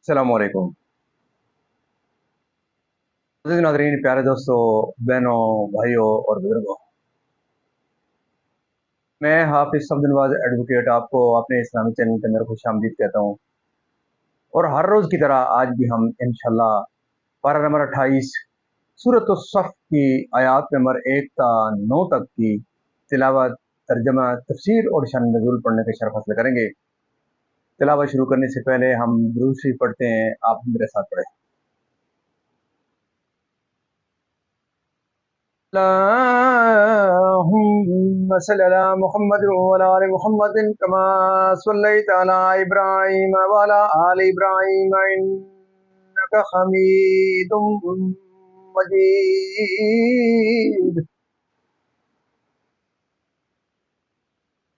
अस्सलामुअलैकुम। अज़ीज़ नाज़रीन, प्यारे दोस्तों, बहनों, भाइयों और बुजुर्गों, मैं हाफिज़ अब्दुल नवाज़ एडवोकेट आपको अपने इस्लामी चैनल के अंदर खुशामदीद कहता हूँ। और हर रोज़ की तरह आज भी हम इंशाअल्लाह पारा नंबर 28 सूरत सफ़ की आयात नंबर 1 ता 9 तक की तिलावत, तर्जमा, तफसीर और शान नज़ूल पढ़ने का शरफ़ हासिल करेंगे। तिलावत शुरू करने से पहले हम दुरूद शरीफ पढ़ते हैं। आप मेरे साथ पढ़ें। अल्लाहुम्मा सल्ली अला मुहम्मद व अला आलि मुहम्मदिन कमा सल्लैता अला इब्राहीम व अला आलि इब्राहीम इन्नका हमीदुम मजीद।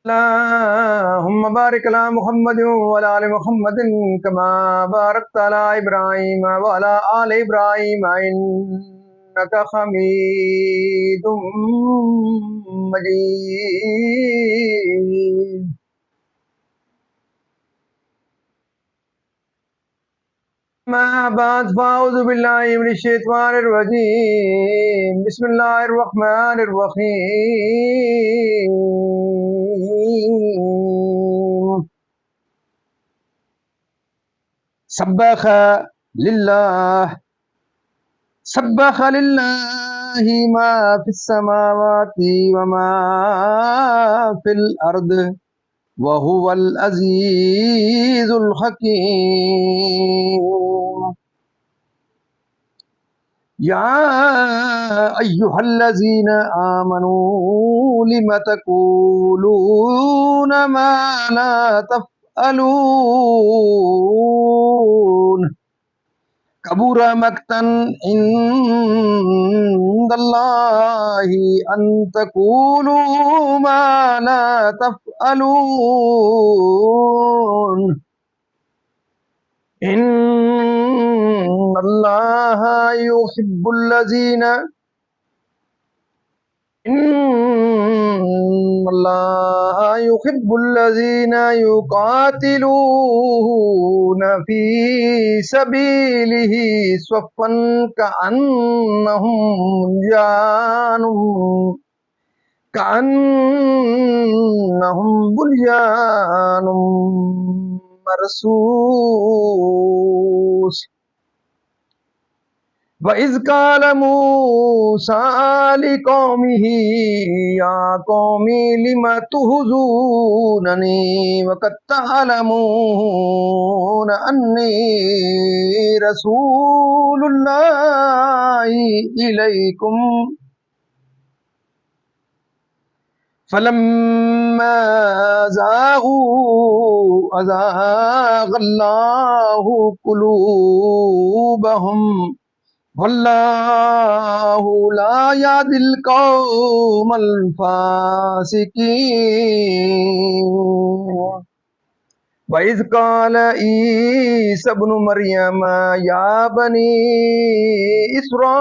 अल्लाहुम्मा बारिक अला मुहम्मद व अला आलि मुहम्मदिन कमा बारकता अला इब्राहीम व अला आलि इब्राहीम इन्नका हमीदुम मजीद। अम्मा बाद फ़अऊज़ु बिल्लाहि मिनश शैतानिर रजीम। बिस्मिल्लाहिर रहमानिर रहीम। सब्बह लिल्लाह सब्बह लिल्लाहि मा फिस समावाति व मा फिल अर्द व हुवल अज़ीज़ुल हकीम। या अय्युहल्लज़ीना आमनू लिम तक़ूलूना मा ला तफ़अलून। कबूरा मक्तन इंदल्लाहि अन तक़ूलू मा ला तफ़अलून। इन्नल्लाहा युहिब्बुल्लज़ीना युक़ातिलूना फ़ी सबीलिही सफ़्फ़न कअन्नहुम बुन्यानुम मरसूस। वइज़ क़ाल मूसा लिक़ौमिही या क़ौमी लिम तुज़ूननी वक़द तअलमून अन्नी रसूलुल्लाहि इलैकुम। फलम्मा ज़ाग़ू अज़ाग़ल्लाहु क़ुलूबहुम वल्लाहु ला यहदिल क़ौमल फ़ासिक़ीन। वइज़ क़ाल ईसा इब्नु मरियम या बनी इस्राईल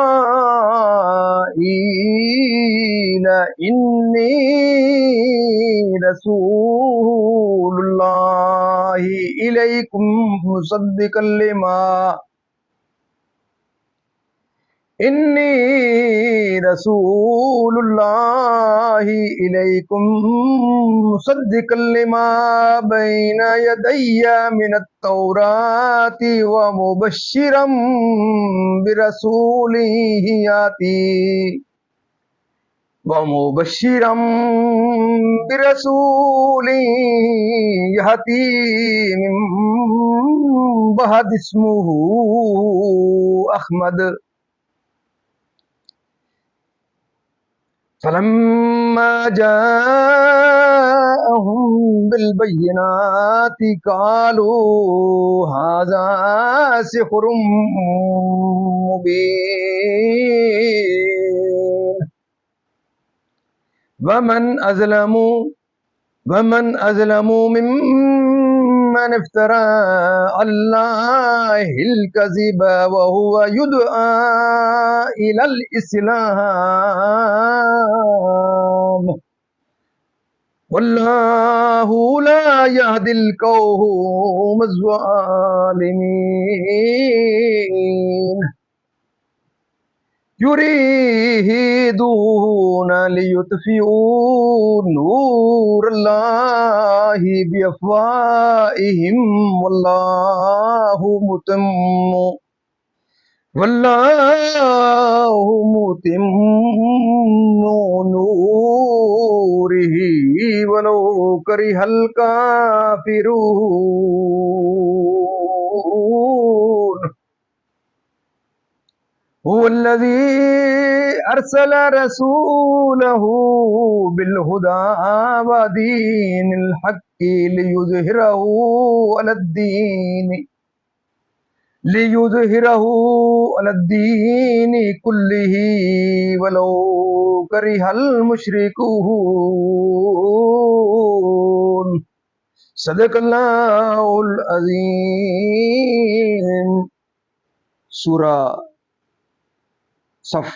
इन्नी रसूलुल्लाहि इलैकुम मुसद्दिक़न लिमा इन्नी रसूलुल्लाहि इलैकुम मुसद्दिक़न लिमा बैना यदैया मिनत तौराति व मुबश्शिरम बिरसूलिन यअती मिन बअद इस्मुहु अहमद। फलम्मा जाअहुम बिलबय्यिनाति क़ालू हाज़ा सिह्रुम मुबीन। वमन अज़लमु मिम्मन इफ्तरा अल्लाहिल कज़िब व हुवा युदआ इलल इस्लाम واللہ لا يهدي القوم الظالمین یریدون لیطفئوا نور اللہ بافواہہم واللہ متم نورہ ولو کرہ الکافرون هو الذی ارسل رسولہ بالہدی ودین الحق لیظہرہ علی الدین کلہ ولو کرہ المشرکون صدق اللہ العظیم۔ سورہ صف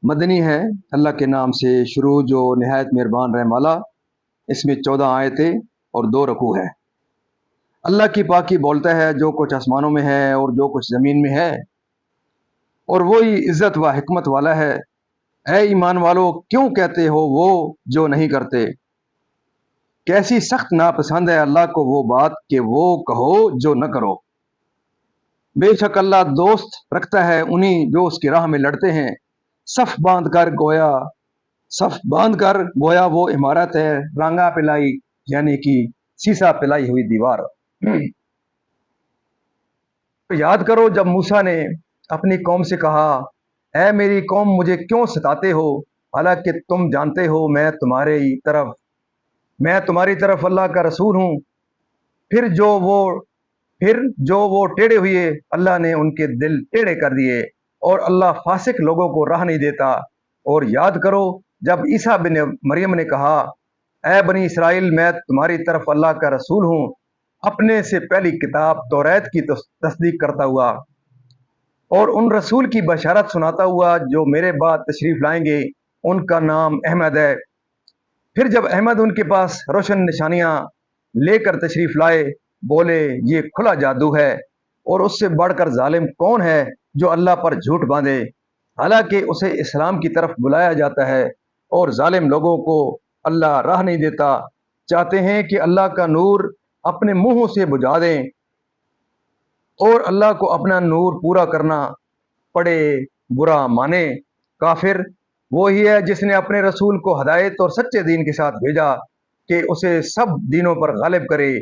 مدنی ہے، اللہ کے نام سے شروع جو نہایت مہربان رحم والا۔ اس میں 14 آیتیں اور 2 رکوع ہے۔ اللہ کی پاکی بولتا ہے جو کچھ آسمانوں میں ہے اور جو کچھ زمین میں ہے، اور وہی عزت و حکمت والا ہے۔ اے ایمان والو، کیوں کہتے ہو وہ جو نہیں کرتے؟ کیسی سخت ناپسند ہے اللہ کو وہ بات کہ وہ کہو جو نہ کرو۔ بے شک اللہ دوست رکھتا ہے انہی جو اس کی راہ میں لڑتے ہیں، صف باندھ کر گویا وہ عمارت ہے رانگا پلائی، یعنی کہ سیسا پلائی ہوئی دیوار۔ یاد کرو جب موسیٰ نے اپنی قوم سے کہا، اے میری قوم مجھے کیوں ستاتے ہو، حالانکہ تم جانتے ہو میں تمہاری طرف اللہ کا رسول ہوں۔ پھر جو وہ ٹیڑے ہوئے، اللہ نے ان کے دل ٹیڑے کر دیے، اور اللہ فاسق لوگوں کو راہ نہیں دیتا۔ اور یاد کرو جب عیسیٰ بن مریم نے کہا، اے بنی اسرائیل میں تمہاری طرف اللہ کا رسول ہوں، اپنے سے پہلی کتاب توریت کی تصدیق کرتا ہوا اور ان رسول کی بشارت سناتا ہوا جو میرے بعد تشریف لائیں گے، ان کا نام احمد ہے۔ پھر جب احمد ان کے پاس روشن نشانیاں لے کر تشریف لائے، بولے یہ کھلا جادو ہے، اور اس سے بڑھ کر ظالم کون ہے جو اللہ پر جھوٹ باندھے، حالانکہ اسے اسلام کی طرف بلایا جاتا ہے، اور ظالم لوگوں کو اللہ راہ نہیں دیتا۔ چاہتے ہیں کہ اللہ کا نور اپنے منہوں سے بجھا دیں، اور اللہ کو اپنا نور پورا کرنا پڑے برا مانے۔ کافر وہی ہے جس نے اپنے رسول کو ہدایت اور سچے دین کے ساتھ بھیجا کہ اسے سب دینوں پر غالب کرے،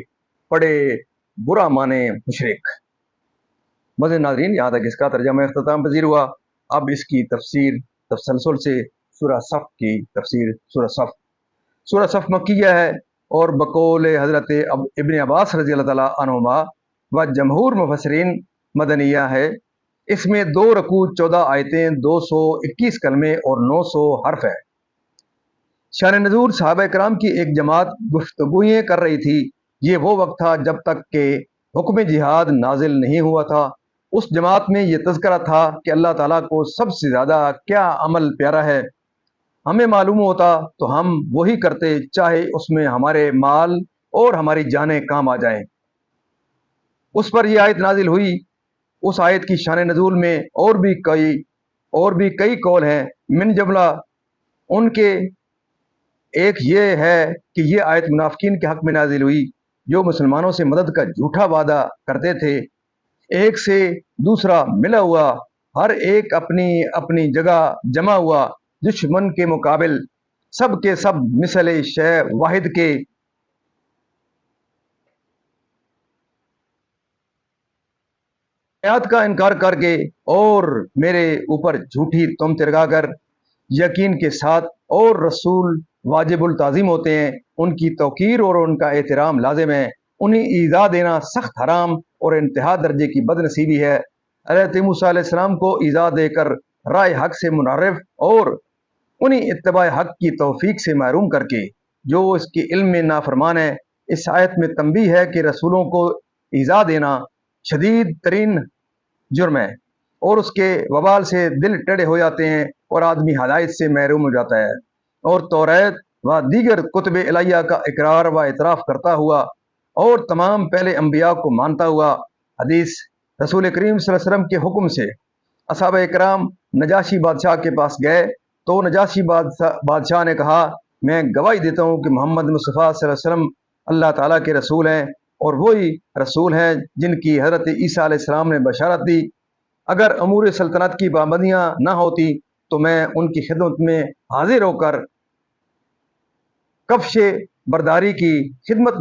پڑے برا مانے مشرک۔ مزید ناظرین، یہاں تک اس کا ترجمہ اختتام پذیر ہوا۔ اب اس کی تفسیر تسلسل سے سورہ صف کی تفسیر۔ سورہ صف مکیہ ہے اور بقول حضرت ابن عباس رضی اللہ تعالیٰ عنہما و جمہور مفسرین مدنیہ ہے۔ اس میں 2 رکوع، 14 آیتیں، 221 کلمے اور 900 حرف ہے۔ شان نزول صحابہ کرام کی ایک جماعت گفتگویں کر رہی تھی۔ یہ وہ وقت تھا جب تک کہ حکم جہاد نازل نہیں ہوا تھا۔ اس جماعت میں یہ تذکرہ تھا کہ اللہ تعالیٰ کو سب سے زیادہ کیا عمل پیارا ہے۔ ہمیں معلوم ہوتا تو ہم وہی کرتے، چاہے اس میں ہمارے مال اور ہماری جانیں کام آ جائیں۔ اس پر یہ آیت نازل ہوئی۔ اس آیت کی شان نزول میں اور بھی کئی قول ہیں، من جملہ ان کے ایک یہ ہے کہ یہ آیت منافقین کے حق میں نازل ہوئی جو مسلمانوں سے مدد کا جھوٹا وعدہ کرتے تھے۔ ایک سے دوسرا ملا ہوا، ہر ایک اپنی اپنی جگہ جمع ہوا، دشمن کے مقابل سب کے سب مثل شے واحد کے آیات کا انکار کر کے اور میرے اوپر جھوٹی تہمت لگا کر یقین کے ساتھ، اور رسول واجب التعظیم ہوتے ہیں، ان کی توقیر اور ان کا احترام لازم ہے، انہیں ایذا دینا سخت حرام اور انتہا درجے کی بد نصیبی ہے۔ حضرت موسیٰ علیہ السلام کو ایذا دے کر رائے حق سے منحرف اور انہیں اتباع حق کی توفیق سے محروم کر کے جو اس کے علم میں نافرمان ہے۔ اس آیت میں تنبیہ ہے کہ رسولوں کو ایذا دینا شدید ترین جرم ہے، اور اس کے وبال سے دل ٹیڑے ہو جاتے ہیں اور آدمی ہدایت سے محروم ہو جاتا ہے۔ اور توریت व दीगर कुतुब इलाहिया का इकरार व इतराफ़ करता हुआ और तमाम पहले अम्बिया को मानता हुआ हदीस रसूल करीम सल्लल्लाहु अलैहि वसल्लम के हुक्म से असहाब इकराम नजाशी बादशाह के पास गए तो नजाशी बादशाह ने कहा, मैं गवाही देता हूँ कि मोहम्मद मुस्तफ़ा सल्लल्लाहु अलैहि वसल्लम अल्लाह ताला के रसूल हैं और वही रसूल हैं जिनकी हज़रत ईसा अलैहिस्सलाम ने बशारत दी। अगर अमूर सल्तनत की पाबंदियाँ ना होती तो मैं उनकी खिदमत में हाजिर होकर कफ्श बरदारी की खिदमत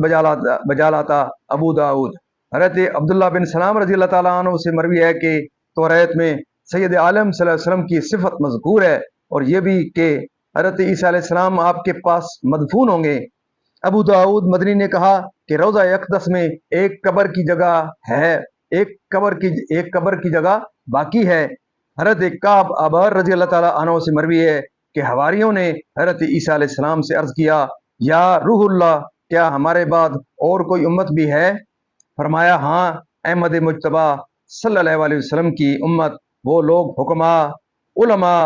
बजा लाता। अबू दाऊद। हज़रत अब्दुल्ला बिन सलाम रज़ी अल्लाह ताला अन्हु से मरवी है कि तौरात में सैयद आलम सल्लल्लाहु अलैहि वसल्लम की सिफत मज़कूर है और ये भी कि हज़रत ईसा अलैहिस्सलाम आपके पास मदफून होंगे। अबू दाऊद मदनी ने कहा कि रोज़ा अक़दस में एक कब्र की जगह है, एक कब्र की जगह बाकी है। हज़रत काब अबर रज़ी अल्लाह ताला अन्हु से मरवी है कि हवारियों ने हज़रत ईसा अलैहिस्सलाम से अर्ज़ किया, या रूहुल्लाह, क्या हमारे बाद और कोई उम्मत भी है? फरमाया, हाँ, अहमद मुज्तबा सल्लल्लाहु अलैहि वसल्लम की उम्मत, वो लोग हुक्मा, उलमा,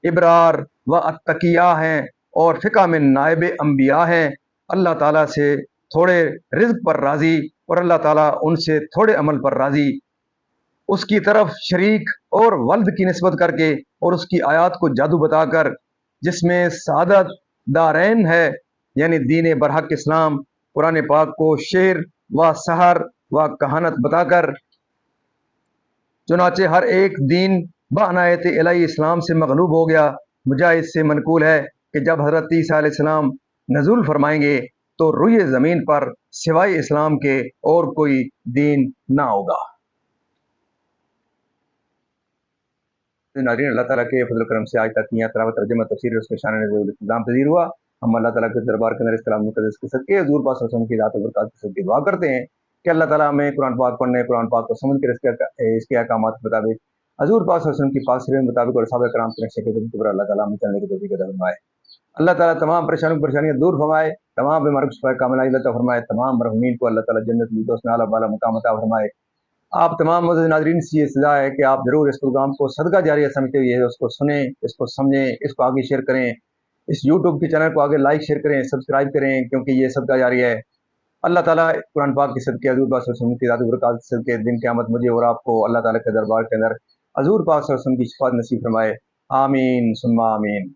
इबरार व अत्तकिया हैं और फ़िक़ा में नायब अम्बिया हैं। अल्लाह ताला से थोड़े रिज़्क़ पर राज़ी और अल्लाह ताला उनसे थोड़े अमल पर राज़ी। उसकी तरफ शरीक और वल्द की निस्बत करके और उसकी आयत को जादू बताकर, जिसमें सादत दारैन है यानी दीन बरहक इस्लाम, कुरान पाक को शेर व सहर व कहानत बताकर, चुनाचे हर एक दीन बानायत इलाही इस्लाम से मगलूब हो गया। मुजाहिद से मनकूल है कि जब हज़रत ईसा अलैहिस्सलाम नज़ूल फरमाएंगे तो रुए ज़मीन पर सिवाय इस्लाम के और कोई दीन ना होगा। नाज़रीन, अल्लाह ताला के फज़ल करम से आज तक यहाँ तिलावत तर्जुमा तफसीर उसके शान नज़ूल इस्लाम पज़ीर हुआ। हम अल्लाह ताला के दरबार के अंदर इस कलाम मुक़द्दस के सदक़े हुज़ूर पाक सल्लल्लाहु अलैहि वसल्लम की ज़ात व बरक़ात के सदक़े दुआ करते हैं कि अल्लाह ताला हमें कुरान पाक पढ़ने, कुरान पाक को समझ कर इसके अहकामात के मुताबिक हुज़ूर पाक सल्लल्लाहु अलैहि वसल्लम की पाक सीरत के मुताबिक और सहाबा किराम के नक्शे कदम पर अल्लाह ताला हमें चलने की तौफ़ीक़ अता फरमाए। अल्लाह ताला तमाम परेशानियाँ दूर फरमाए, तमाम बीमारियों को शिफ़ाए कामिला अता फरमाए, तमाम मरहूमीन को अल्लाह ताला जन्नत फिरदौस में आला बाला मुकाम अता फरमाए। आप तमाम मुअज़्ज़िज़ नाज़रीन से ये सज़ा है कि आप ज़रूर इस प्रोग्राम को सदका जारिया समझते हुए उसको सुनें, इसको समझें, इसको आगे शेयर करें, इस यूट्यूब के चैनल को आगे लाइक शेयर करें, सब्सक्राइब करें, क्योंकि ये सदका जारिया है। अल्लाह ताला कुरान पाक के सदक़े हुज़ूर पाक सल्लल्लाहु अलैहि वसल्लम की ज़ात व बरक़ात के सदक़े दिन क़यामत मुझे और आपको अल्लाह ताला के दरबार के अंदर हुज़ूर पाक सल्लल्लाहु अलैहि वसल्लम की शफ़ाअत नसीब फरमाए। आमीन सुम्मा आमीन।